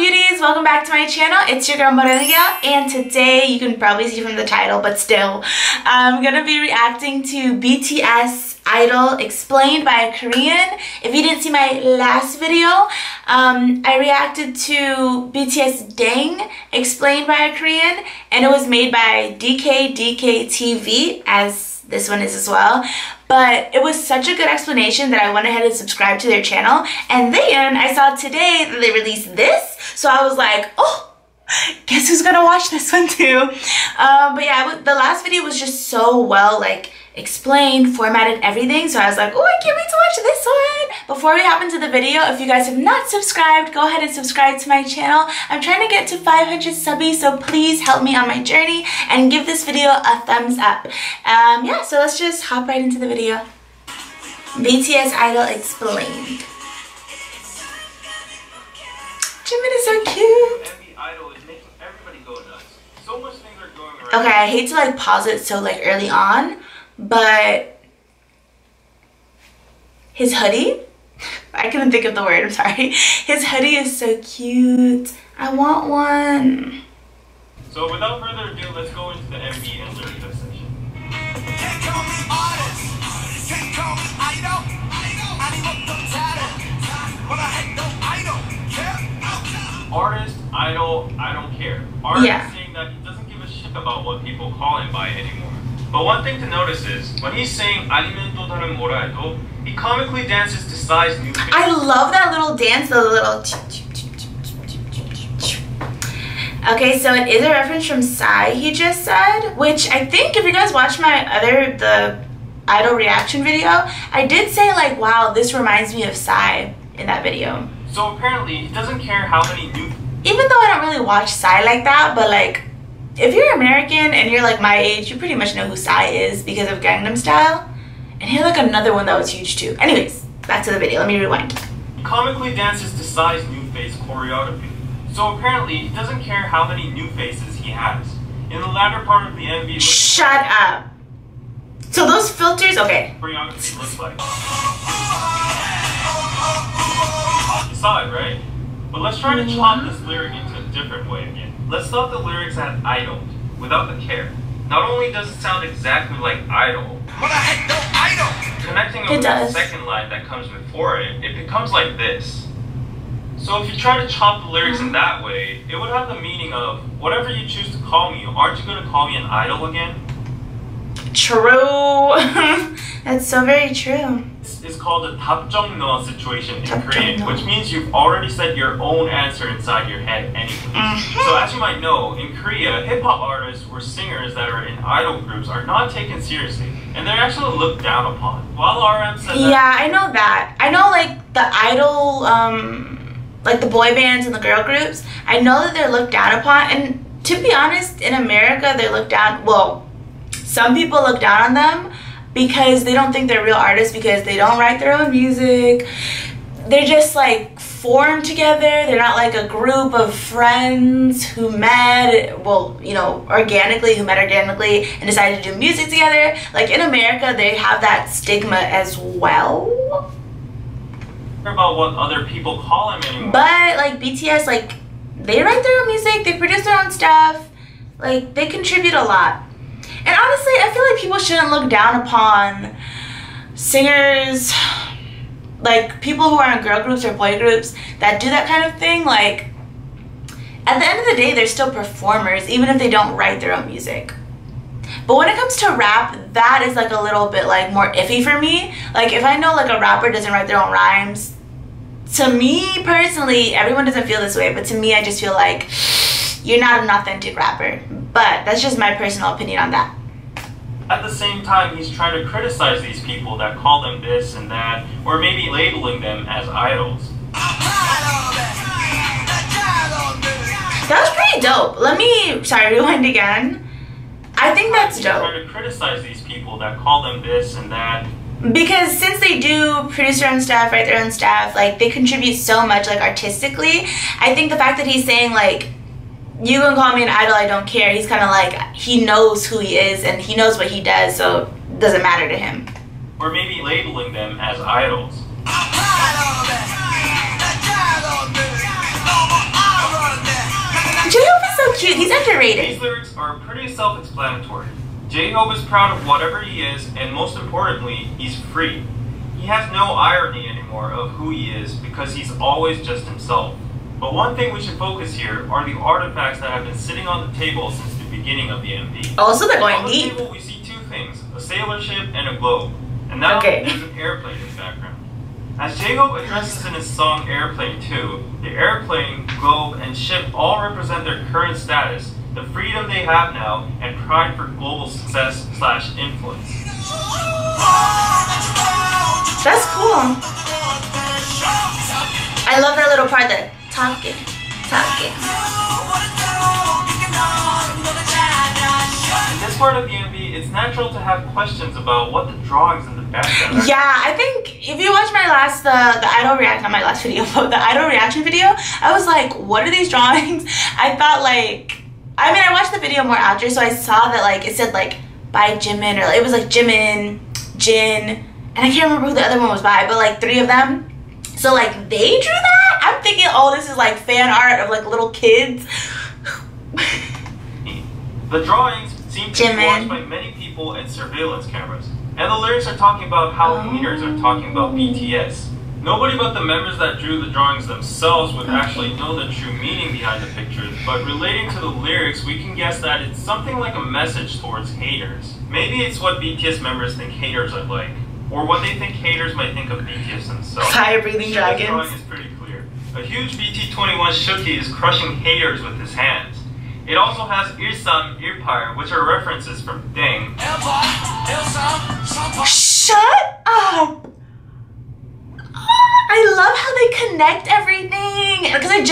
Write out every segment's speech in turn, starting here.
Beauties, welcome back to my channel. It's your girl Morena, and today you can probably see from the title, but still, I'm gonna be reacting to BTS IDOL explained by a Korean. If you didn't see my last video, I reacted to BTS Dang explained by a Korean, and it was made by DKDKTV, as this one is as well. But it was such a good explanation that I went ahead and subscribed to their channel. And then I saw today that they released this. So I was like, oh, guess who's gonna watch this one too? But yeah, the last video was just so well explained, formatted, everything. So I was like, oh, I can't wait to watch this one. Before we hop into the video, if you guys have not subscribed, go ahead and subscribe to my channel. I'm trying to get to 500 subbies, so please help me on my journey and give this video a thumbs up. Yeah, so let's just hop right into the video. BTS IDOL explained. Jimin is so cute. Okay, I hate to pause it so early on, but his hoodie, I couldn't think of the word, I'm sorry. His hoodie is so cute. I want one. So without further ado, let's go into the MV and lyric section. Can't call me artist, can't call me idol. I need what the talent, but I ain't no idol. Artist, idol, I don't care. Artist saying that he doesn't give a shit about what people call him by anymore. But one thing to notice is, when he's saying 아니면 또 다른 뭐라 해도, he comically dances to Psy's new face. I love that little dance, the little... Okay, so it is a reference from Psy, he just said, which I think if you guys watch my the IDOL reaction video, I did say wow, this reminds me of Psy in that video. So apparently, he doesn't care how many new... Even though I don't really watch Psy like that, but if you're American and you're my age, you pretty much know who Psy is because of Gangnam Style. And he had another one that was huge too. Anyways, back to the video. Let me rewind. He comically dances to Psy's new face choreography. So apparently, he doesn't care how many new faces he has. In the latter part of the MV... Shut up. So those filters... Okay. Choreography looks like... You saw it, right? But let's try to chop this lyric into a different way again. Let's stop the lyrics at idol, without the care. Not only does it sound exactly like idol, but I had no idol. Connecting it with the second line that comes before it, it becomes like this. So if you try to chop the lyrics in that way, it would have the meaning of, whatever you choose to call me, aren't you going to call me an idol again? True. That's so very true. It's called a 답정너 situation in Korean, which means you've already said your own answer inside your head anyway. So as you might know, in Korea, hip-hop artists or singers that are in idol groups are not taken seriously, and they're actually looked down upon. While RM said that... Yeah, I know that. I know the idol, the boy bands and the girl groups, I know that they're looked down upon, and to be honest, in America, they're looked down, well, some people look down on them because they don't think they're real artists because they don't write their own music. They're just formed together. They're not a group of friends who met, well, organically and decided to do music together. In America, they have that stigma as well. About what other people call him anymore. But BTS, they write their own music, they produce their own stuff, they contribute a lot. And honestly, I feel people shouldn't look down upon singers, people who are in girl groups or boy groups that do that kind of thing. At the end of the day, they're still performers, even if they don't write their own music. But when it comes to rap, that is a little bit more iffy for me. If I know a rapper doesn't write their own rhymes, to me personally, everyone doesn't feel this way, but to me, I just feel you're not an authentic rapper. But that's just my personal opinion on that. At the same time, he's trying to criticize these people that call them this and that, or maybe labeling them as idols. That was pretty dope. Sorry, rewind again. I think that's dope. He's trying to criticize these people that call them this and that. Because since they do produce their own stuff, write their own stuff, they contribute so much, artistically. I think the fact that he's saying, you can call me an idol, I don't care. He's kind of he knows who he is and he knows what he does, so it doesn't matter to him. Or maybe labeling them as idols. cute. He's underrated. These lyrics are pretty self-explanatory. J-Hope is proud of whatever he is, and most importantly, he's free. He has no irony anymore of who he is because he's always just himself. But one thing we should focus here are the artifacts that have been sitting on the table since the beginning of the MV. Oh, so they're going on the deep. table, we see two things, a sailor ship and a globe. And now there's an airplane in the background. As J-Hope addresses in his song Airplane 2, the airplane, globe, and ship all represent their current status, the freedom they have now, and pride for global success/influence. That's cool. I love that little part, that talking. In this part of the MV, it's natural to have questions about what the drawings in the background are. Yeah, I think if you watch my last, the idol react, not my last video, but the idol reaction video, I was like, what are these drawings? I thought like, I mean, I watched the video more after, so I saw that like, it said like, by Jimin, or it was like Jimin, Jin, and I can't remember who the other one was by, but like 3 of them. So like, they drew that? I'm thinking, oh, this is like fan art of like little kids. The drawings seem to be watched by many people and surveillance cameras. And the lyrics are talking about how haters are talking about BTS. Nobody but the members that drew the drawings themselves would actually know the true meaning behind the pictures, but relating to the lyrics, we can guess that it's something like a message towards haters. Maybe it's what BTS members think haters are like, or what they think haters might think of BTS themselves. Fire-breathing dragons. The drawing is pretty clear. A huge BT21 Shuki is crushing haters with his hands. It also has Ilsam, Irpar, which are references from Deng. Shut up! I love how they connect everything. Because I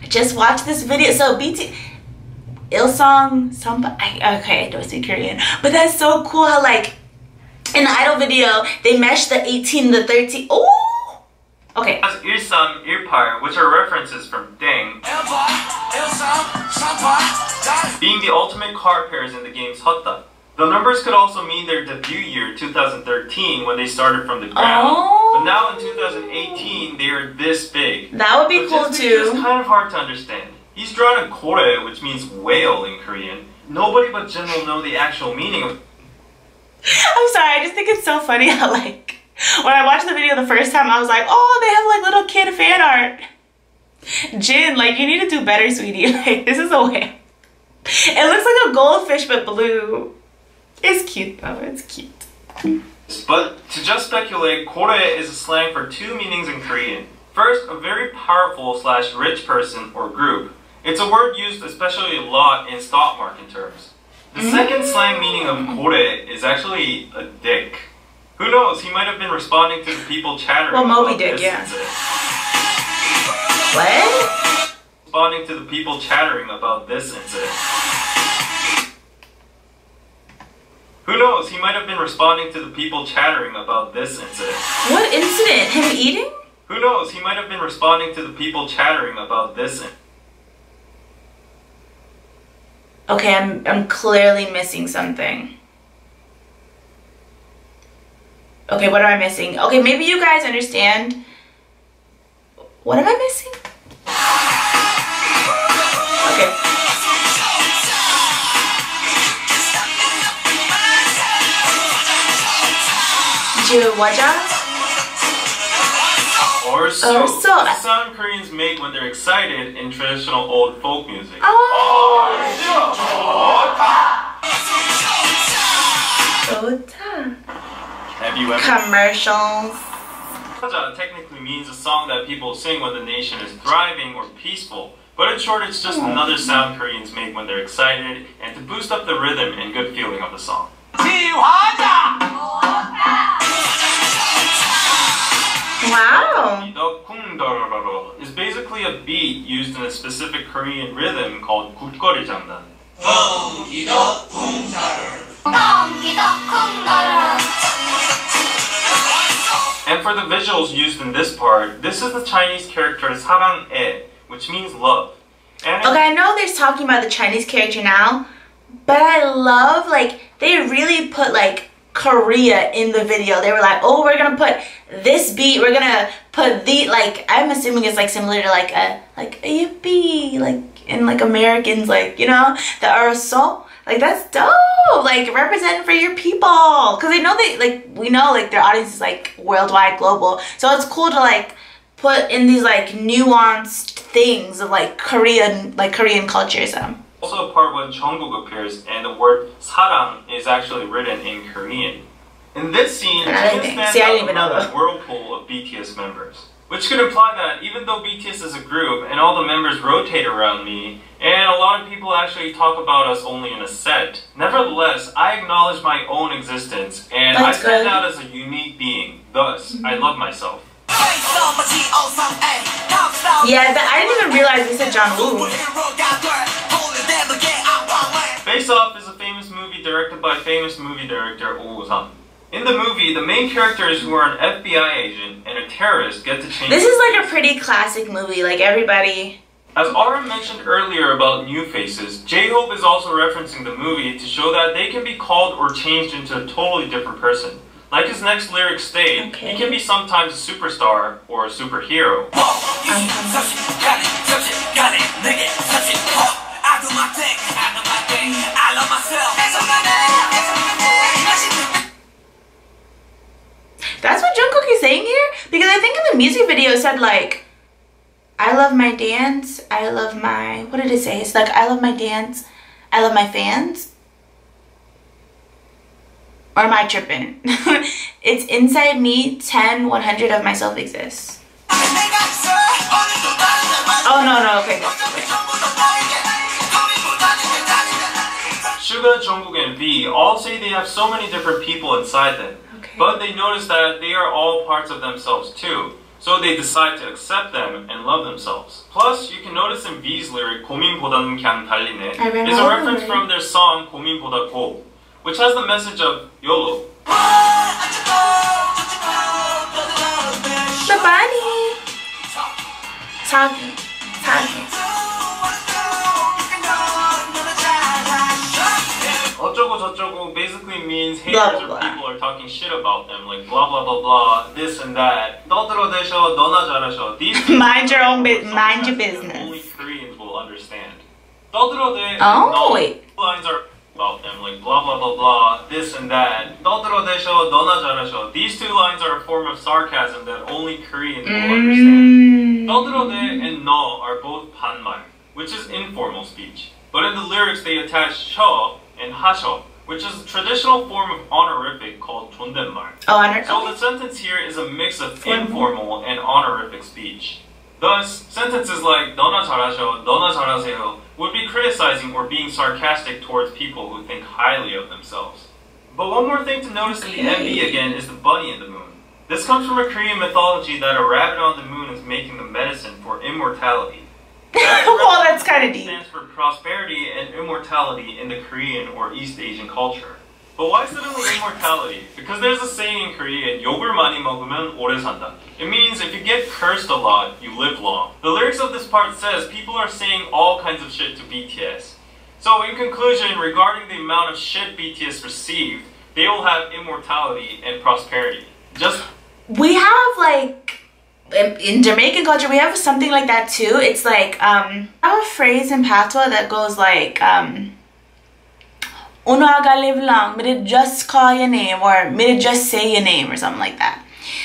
just watched this video. So Ilsong, okay, I don't speak Korean. But that's so cool how like, in the idol video, they meshed the 18 and the 13. Oh! Okay. As Ilsam, Irpar, which are references from Deng. Being the ultimate card pairs in the game's Hotta. The numbers could also mean their debut year, 2013, when they started from the ground. Oh. But now in 2018, they are this big. That would be cool too. It's kind of hard to understand. He's drawn a kore, which means whale in Korean. Nobody but Jin will know the actual meaning of. I'm sorry, I just think it's so funny how like, when I watched the video the first time, I was like, oh, they have like little kid fan art. Jin, like, you need to do better, sweetie. Like, this is a whale. It looks like a goldfish, but blue. It's cute, though. It's cute. But to just speculate, kore is a slang for 2 meanings in Korean. First, a very powerful/rich person or group. It's a word used especially a lot in stock market terms. The second slang meaning of kore is actually a dick. Who knows, he might have been responding to the people chattering about this incident. What? Responding to the people chattering about this incident. Who knows, he might have been responding to the people chattering about this incident. What incident? Him eating? Who knows, he might have been responding to the people chattering about this incident. Okay, I'm clearly missing something. Okay, what am I missing? Okay, maybe you guys understand. What am I missing? Okay. Or so. It's the sound Koreans make when they're excited in traditional old folk music. Have you ever? Commercials. Technically means a song that people sing when the nation is thriving or peaceful. But in short, it's just another sound Koreans make when they're excited and to boost up the rhythm and good feeling of the song. Wow. Is basically a beat used in a specific Korean rhythm called 굿거리 장단. And for the visuals used in this part, this is the Chinese character 사랑해, which means love. And okay, I know they're talking about the Chinese character now, but I love, like, they really put, like, Korea in the video. They were like, oh, we're gonna put this beat, we're gonna put the, like, I'm assuming it's like similar to like a yippee, like in like Americans, like, you know, the urso. Like, that's dope. Like, represent for your people, because they know we know like their audience is like worldwide, global, so it's cool to like put in these like nuanced things of like Korean cultures. Also a part when Jungkook appears and the word 사랑 is actually written in Korean. In this scene, Jin stands out among a whirlpool of BTS members, which could imply that even though BTS is a group and all the members rotate around me, and a lot of people actually talk about us only in a set, nevertheless, I acknowledge my own existence and I stand out as a unique being. Thus, I love myself. Yeah, I didn't even realize they said John Woo. Face Off is a famous movie directed by famous movie director Oh Sang. In the movie, the main characters who are an FBI agent and a terrorist get to change. This is like a pretty classic movie, like everybody. As Aura mentioned earlier about new faces, J-Hope is also referencing the movie to show that they can be called or changed into a totally different person. Like his next lyrics state, he can be sometimes a superstar or a superhero. That's what Jungkook is saying here? Because I think in the music video it said like, I love my dance, I love my, what did it say? It's like, I love my dance, I love my fans. Or am I tripping? It's inside me, 10, 100 of myself exists. Oh no, okay. Suga, Jungkook, and V all say they have so many different people inside them. But they notice that they are all parts of themselves too, so they decide to accept them and love themselves. Plus, you can notice in V's lyric 고민보다는 그냥 달리네 is a reference from their song 고민보다 고, which has the message of YOLO. The bunny talking. 어쩌고 저쩌고 basically means haters or people are talking shit about them, like blah blah blah blah, this and that. 떠들어대셔, 너나 잘하셔. These mind your own mind your business. Only Koreans will understand. 떠들어대. Wait. Lines are about them, like blah blah blah blah, this and that. 떠들어대셔, 너나 잘하셔. These two lines are a form of sarcasm that only Koreans will understand. 떠들어대 and 너 are both 반말, which is informal speech. But in the lyrics they attach 셔 and 하셔, which is a traditional form of honorific called 존댓말. So the sentence here is a mix of informal and honorific speech. Thus, sentences like 너나 잘하셔, 너나 잘하세요 would be criticizing or being sarcastic towards people who think highly of themselves. But one more thing to notice in the MV again is the bunny in the moon. This comes from a Korean mythology that a rabbit on the moon is making the medicine for immortality. Well, that's kind of deep. Stands for prosperity and immortality in the Korean or East Asian culture. But why suddenly immortality? Because there's a saying in Korean, 욕을 많이 먹으면 오래 산다. It means if you get cursed a lot, you live long. The lyrics of this part says people are saying all kinds of shit to BTS. So in conclusion, regarding the amount of shit BTS received, they will have immortality and prosperity. We have like, in Jamaican culture, we have something like that too. It's like, I have a phrase in patois that goes like, Uno haga live long, me to just call your name, or me to just say your name, or something like that.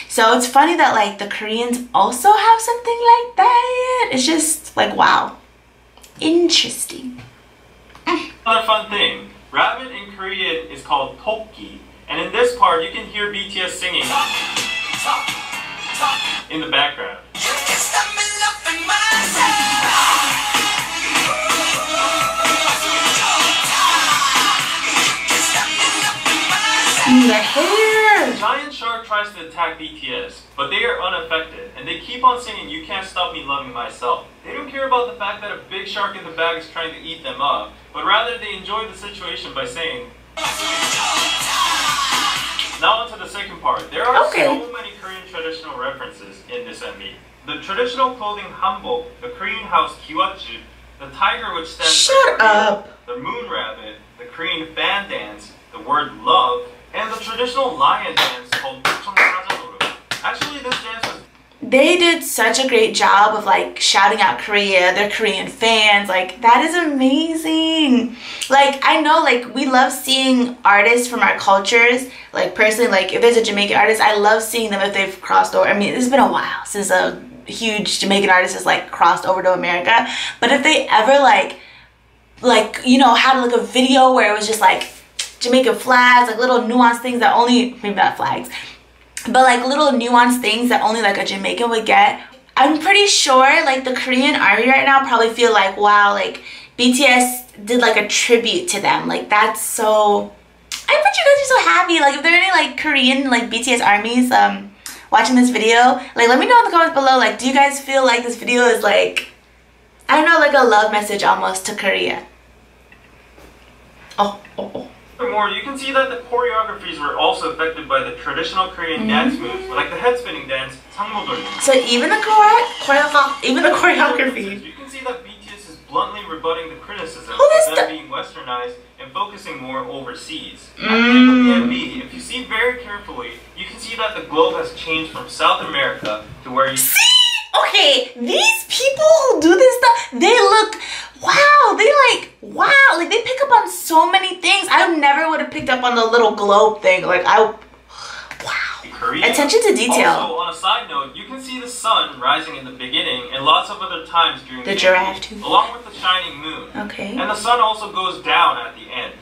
So it's funny that like the Koreans also have something like that. It's just like, wow. Interesting. Another fun thing, rabbit in Korean is called tokki, and in this part you can hear BTS singing in the background. The hair! A giant shark tries to attack BTS, but they are unaffected, and they keep on singing, "You can't stop me loving myself." They don't care about the fact that a big shark in the bag is trying to eat them up, but rather they enjoy the situation by saying. Now on to the second part. There are so many Korean traditional references in this MV. The traditional clothing hanbok, the Korean house kiwatju, the tiger which stands for Korea, the moon rabbit, the Korean fan dance, the word love, and the traditional lion dance called Bucheongajadoru. Actually, this dance was... They did such a great job of like shouting out Korea, their Korean fans. Like, that is amazing. Like, I know, like, we love seeing artists from our cultures. Like, personally, like, if there's a Jamaican artist, I love seeing them if they've crossed over. I mean, it's been a while since a huge Jamaican artist has like crossed over to America. But if they ever like you know, had like a video where it was just like Jamaican flags, like little nuanced things that only, maybe not flags, but like little nuanced things that only like a Jamaican would get. I'm pretty sure like the Korean army right now probably feel like, wow, like BTS did like a tribute to them. Like, that's so, I bet you guys are so happy. Like, if there are any like Korean like BTS armies watching this video, like, let me know in the comments below. Like, do you guys feel like this video is like, I don't know, like a love message almost to Korea? Furthermore, you can see that the choreographies were also affected by the traditional Korean dance moves, like the head spinning dance, 상모돌림. So even the choreography. You can see that BTS is bluntly rebutting the criticism of them being westernized and focusing more overseas. At the end of the MV, if you see very carefully, you can see that the globe has changed from South America to where you see. Okay, these people who do this stuff, they look, wow, they like, wow, like they pick up on so many things. I never would have picked up on the little globe thing. Like, wow. Korea. Attention to detail. Also, on a side note, you can see the sun rising in the beginning and lots of other times during the giraffe too, along with the shining moon. Okay. And the sun also goes down at the end.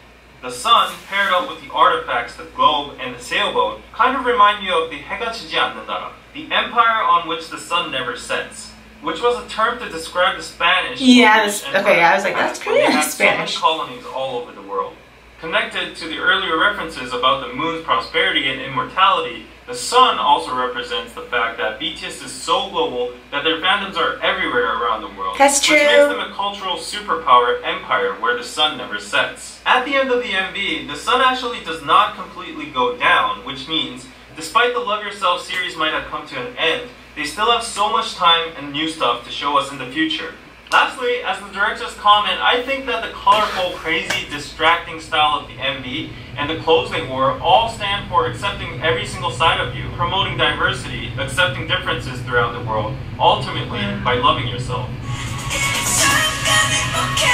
The sun, paired up with the artifacts, the globe, and the sailboat, kind of remind you of the 해가 지지 않는 나라, the empire on which the sun never sets, which was a term to describe the Spanish. Yeah, okay, I was like, that's Korean. They had Spanish. so many colonies all over the world. Connected to the earlier references about the moon's prosperity and immortality, the sun also represents the fact that BTS is so global that their fandoms are everywhere around the world. That's true. Which makes them a cultural superpower empire where the sun never sets. At the end of the MV, the sun actually does not completely go down, which means, despite the Love Yourself series might have come to an end, they still have so much time and new stuff to show us in the future. Lastly, as the director's comment, I think that the colorful, crazy, distracting style of the MV and the clothes they wore all stand for accepting every single side of you, promoting diversity, accepting differences throughout the world, ultimately by loving yourself.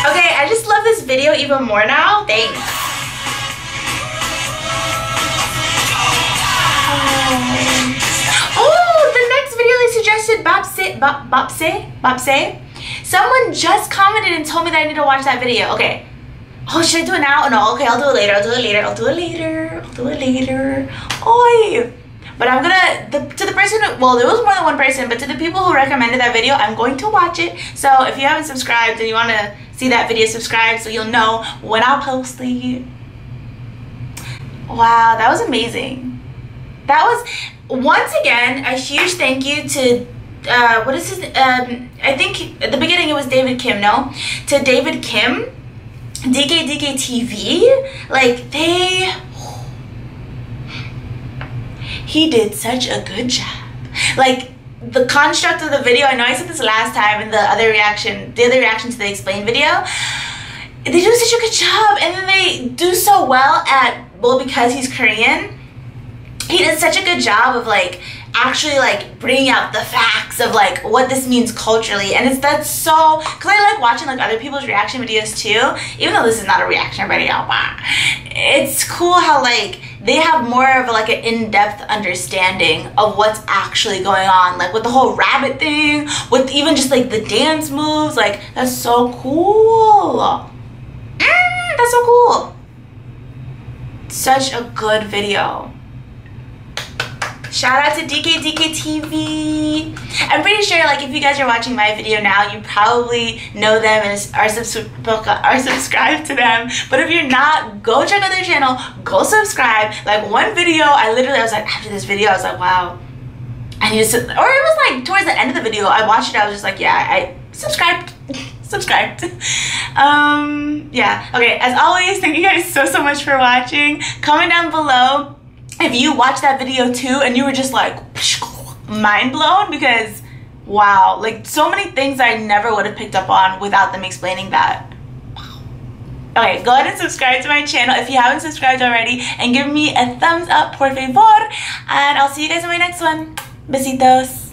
Okay, I just love this video even more now. Thanks. Oh, the next video they suggested, Baepsae. Someone just commented and told me that I need to watch that video. Okay. Oh, should I do it now? Oh, no, okay, I'll do it later. Oi. But I'm gonna, to the person, well, there was more than one person, but to the people who recommended that video, I'm going to watch it. So if you haven't subscribed and you want to see that video, subscribe so you'll know when I post it. Wow, that was amazing. That was, once again, a huge thank you to what is his, I think at the beginning it was David Kim, no? To David Kim, DKDKTV, like he did such a good job. Like the construct of the video, I know I said this last time in the other reaction to the explain video, they do such a good job, and then they do so well at, well, because he's Korean, he does such a good job of like actually like bringing out the facts of like what this means culturally. And that's so, because I like watching like other people's reaction videos too, even though this is not a reaction video. It's cool how like they have more of like an in-depth understanding of what's actually going on, like with the whole rabbit thing, with even just like the dance moves. Like, that's so cool. That's so cool. Such a good video. Shout out to DKDKTV. I'm pretty sure, like, if you guys are watching my video now, you probably know them and are subscribed to them. But if you're not, go check out their channel. Go subscribe. Like, one video, I was like, after this video, I was like, wow, I need to, or it was like towards the end of the video, I watched it, I was just like, yeah, I subscribed. Yeah, okay, as always, thank you guys so much for watching. Comment down below if you watched that video too and you were just like mind blown, because wow, like so many things I never would have picked up on without them explaining that. Wow. Okay, go ahead and subscribe to my channel if you haven't subscribed already, and give me a thumbs up, por favor. And I'll see you guys in my next one. Besitos.